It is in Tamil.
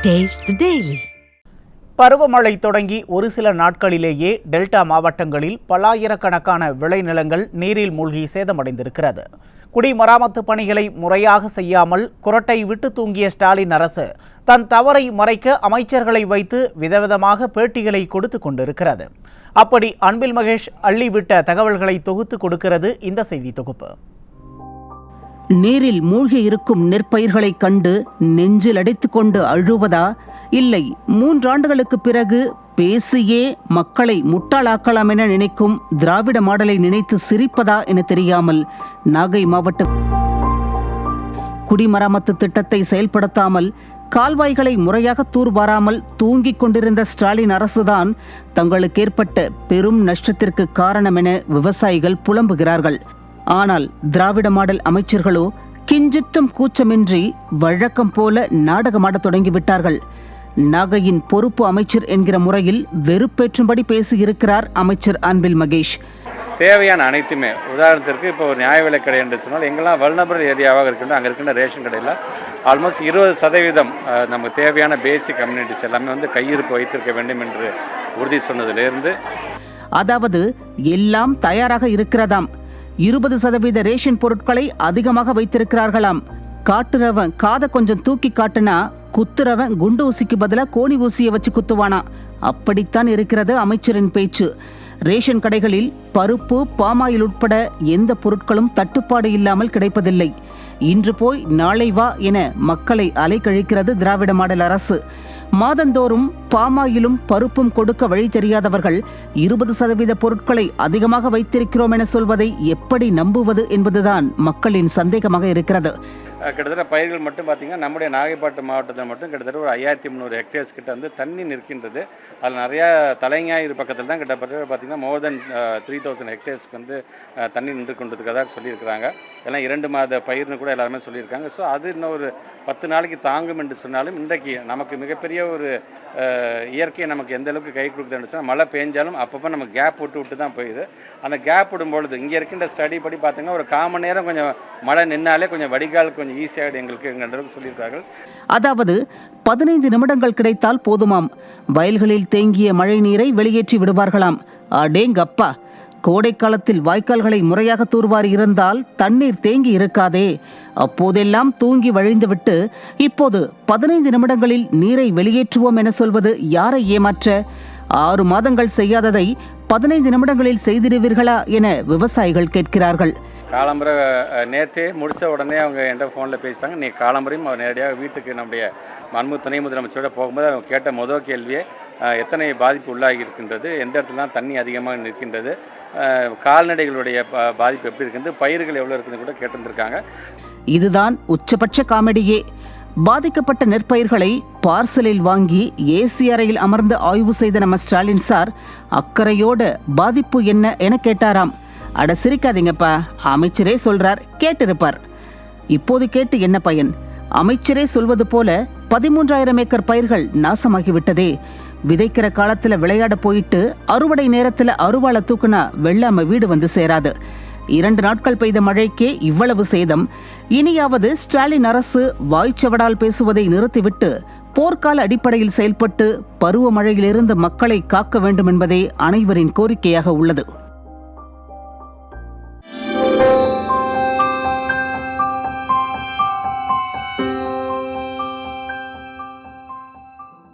Taste the Daily. பருவமழை தொடங்கி ஒரு சில நாட்களிலேயே டெல்டா மாவட்டங்களில் பல்லாயிரக்கணக்கான விளைநிலங்கள் நீரில் மூழ்கி சேதமடைந்திருக்கிறது. குடிமராமத்து பணிகளை முறையாக செய்யாமல் குரட்டை விட்டு தூங்கிய ஸ்டாலின் அரசு தன் தவறை மறைக்க அமைச்சர்களை வைத்து விதவிதமாக பேட்டிகளை கொடுத்து கொண்டிருக்கிறது. அப்படி அன்பில் மகேஷ் அள்ளிவிட்ட தகவல்களை தொகுத்து கொடுக்கிறது இந்த செய்தி தொகுப்பு. நீரில் மூழ்கி இருக்கும் நெற்பயிர்களை கண்டு நெஞ்சில் அடித்துக் கொண்டு அழுவதா, இல்லை 3 ஆண்டுகளுக்கு பிறகு பேசியே மக்களை முட்டாளாக்கலாம் என நினைக்கும் திராவிட மாடலை நினைத்து சிரிப்பதா என தெரியாமல் நாகை மாவட்ட குடிமராமத்து திட்டத்தை செயல்படுத்தாமல் கால்வாய்களை முறையாக தூர்வாராமல் தூங்கிக் கொண்டிருந்த ஸ்டாலின் அரசுதான் தங்களுக்கு ஏற்பட்ட பெரும் நஷ்டத்திற்கு காரணம் என விவசாயிகள் புலம்புகிறார்கள். ஆனால் திராவிட மாடல் அமைச்சர்களோ கிஞ்சித்தும் கூச்சமின்றி வழக்கம் போல நாடகமாடத் தொடங்கிவிட்டார்கள். நாகையின் பொறுப்பு அமைச்சர் என்கிற முறையில் வெறுப்பேற்றும்படி பேசியிருக்கிறார் அமைச்சர் அன்பில் மகேஷ். தேவையான அனைத்துமே, உதாரணத்திற்கு இப்போ ஒரு நியாய விலைக் கடை என்று சொன்னால் எங்கெல்லாம் வல்னரபிள் ஏரியாவாக இருக்கின்ற அங்கே இருக்கின்ற ரேஷன் கடையில் ஆல்மோஸ்ட் 20% நமக்கு தேவையான பேசிக் கம்யூனிட்டிஸ் எல்லாமே கையிருப்பு வைத்திருக்க வேண்டும் என்று உறுதி சொன்னதிலிருந்து, அதாவது எல்லாம் தயாராக இருக்கிறதாம். 20% ரேஷன் பொருட்களை அதிகமாக வைத்திருக்கிறார்களாம். காட்டுறவன் காதை கொஞ்சம் தூக்கி காட்டுனா குத்துறவன் குண்டு ஊசிக்கு பதிலாக கோணி ஊசியை வச்சு குத்துவானா. அப்படித்தான் இருக்கிறது அமைச்சரின் பேச்சு. ரேஷன் கடைகளில் பருப்பு, பாமாயில் உட்பட எந்த பொருட்களும் தட்டுப்பாடு இல்லாமல் கிடைப்பதில்லை. இன்று போய் நாளை வா என மக்களை அலைக்கழிக்கிறது திராவிட மாடல் அரசு. மாதந்தோறும் பாமாயிலும் பருப்பும் கொடுக்க வழி தெரியாதவர்கள் 20% பொருட்களை அதிகமாக வைத்திருக்கிறோம் என சொல்வதை எப்படி நம்புவது என்பதுதான் மக்களின் சந்தேகமாக இருக்கிறது. கிட்டத்தட்ட பயிர்கள் மட்டும் பார்த்திங்கன்னா நம்முடைய நாகைப்பாட்டு மாவட்டத்தில் மட்டும் கிட்டத்தட்ட ஒரு 5300 ஹெக்டேர்ஸ் கிட்ட தண்ணி நிற்கின்றது. அதில் நிறையா தலைஞாயிறு பக்கத்தில் தான் கிட்டத்தட்ட பார்த்திங்கன்னா மோர் தென் 3000 ஹெக்டேர்ஸ்க்கு தண்ணி நின்று கொண்டிருக்கிறதா சொல்லியிருக்கிறாங்க. எல்லாம் 2 மாத பயிர்னு கூட எல்லாருமே சொல்லியிருக்காங்க. ஸோ அது இன்னும் ஒரு 10 நாளைக்கு தாங்கும் என்று சொன்னாலும், இன்றைக்கு நமக்கு மிகப்பெரிய ஒரு இயற்கையை நமக்கு எந்த அளவுக்கு கை கொடுக்குதுன்னு சொன்னால், மழை பெஞ்சாலும் அப்பப்போ நம்ம கேப் விட்டு தான் போயிடுது. அந்த கேப் விடும்பொழுது இங்கே இருக்கின்ற ஸ்டடி படி பார்த்தீங்கன்னா ஒரு 1/4 மணி நேரம் கொஞ்சம் மழை நின்னாலே கொஞ்சம் வடிகால் கொஞ்சம் ஈஸியாக எங்களுக்கு சொல்லியிருக்கார்கள். அதாவது 15 நிமிடங்கள் கிடைத்தால் போதுமாம், வயல்களில் தேங்கிய மழை நீரை வெளியேற்றி விடுவார்களாம். அடேங்கப்பா! கோடை காலத்தில் வாய்க்கால்களை முறையாக தூர்வாரி இருந்தால் தண்ணீர் தேங்கி இருக்காதே. அப்போதெல்லாம் தூங்கி வழிந்துவிட்டு இப்போது 15 நிமிடங்களில் நீரை வெளியேற்றுவோம் என சொல்வது யாரை ஏமாற்ற? 6 மாதங்கள் செய்யாததை 15 நிமிடங்களில் செய்திருவீர்களா என விவசாயிகள் கேட்கிறார்கள். காலம்பரை நேற்றே முடித்த உடனே அவங்க என்கிட்ட ஃபோனில் பேசிட்டாங்க. நீ காலம்பரையும் நேரடியாக வீட்டுக்கு நம்முடைய மன்மு துணை முதலமைச்சரோட போகும்போது அவங்க கேட்ட முதல் கேள்வியே எத்தனை பாதிப்பு உள்ளாகி இருக்கின்றது, எந்த இடத்துலாம் தண்ணி அதிகமாக நிற்கின்றது, கால்நடைகளுடைய பாதிப்பு எப்படி இருக்குது, பயிர்கள் எவ்வளோ இருக்குன்னு கூட கேட்டிருந்திருக்காங்க. இதுதான் உச்சபட்ச காமெடியே. பாதிக்கப்பட்ட நெற்பயிர்களை பார்சலில் வாங்கி ஏசி அறையில் அமர்ந்து ஆய்வு செய்த நம்ம ஸ்டாலின் சார் அக்கறையோட பாதிப்பு என்ன என கேட்டாராம். அட சிரிக்காதீங்கப்பா, அமைச்சரே சொல்றார், கேட்டிருப்பார். இப்போது கேட்டு என்ன பயன்? அமைச்சரே சொல்வது போல 13,000 ஏக்கர் பயிர்கள் நாசமாகிவிட்டதே. விதைக்கிற காலத்துல விளையாட போயிட்டு அறுவடை நேரத்துல அருவாளை தூக்குனா வெள்ளாம வீடு வந்து சேராது. 2 நாட்கள் பெய்த மழைக்கே இவ்வளவு சேதம். இனியாவது ஸ்டாலின் அரசு வாய்ச்சவடால் பேசுவதை நிறுத்திவிட்டு போர்க்கால அடிப்படையில் செயல்பட்டு பருவமழையிலிருந்து மக்களை காக்க வேண்டும் என்பதே அனைவரின் கோரிக்கையாக உள்ளது.